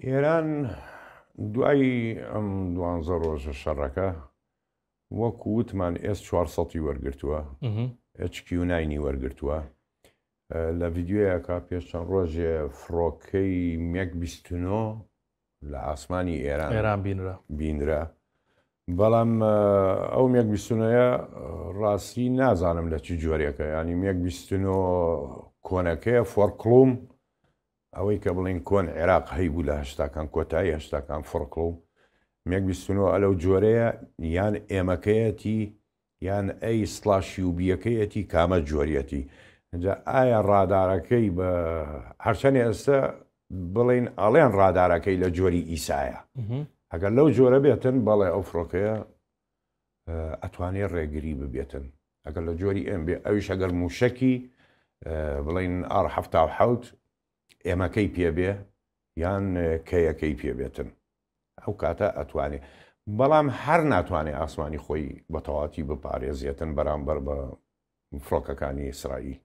ئێران دوای ئەم 12 ڕۆژە شەڕەکە وەکو وتمان S400 وەرگرتووە HQ9 وەرگرتووە لە ڤیددیۆیەکە پێش چەند ڕۆژێ فڕۆکەی مێک 29 لە ئاسمانی ئێران بینرا بەڵام ئەو مێک 29ە ڕاستی نازانم لە چ جۆرێکە ینی مێک 29 کۆنەکەیە فۆرکڵوم ئەوەی کە بڵین کۆن عێراق هەیبوو لە هەشتاکان کۆتایی هەشتاکان فڕکڵوم مێک 29 ئەلەو جۆرەیە یان ئێمەکەیەتی یان ئەی سڵاشی و بیەکەیەتی کامە جۆریەتی اینجا ئایا ڕادارەکەی بە هەرچەنێ ئێستا بڵین ئەڵێن ڕادارەکەی لە جۆری ئیسایە ئەگەر لەو جۆرە بێتن بەڵێ ئەو فڕۆکەیە ئەتوانێت ڕێگری ببێتن ئەگەر لە جۆری ئەم بێ ئەویش ئەگەر موشەکی بڵین R77 ئێمەکەی پێبێ یان کەیەکەی پێبێتن ئەو کاتە ئەتوانێت بەڵام هەر ناتوانێت ئاسمانی خۆی بە تەواتی بپارێزیێتن بەرامبەر بە فڕۆکەکانی ئیسرائیل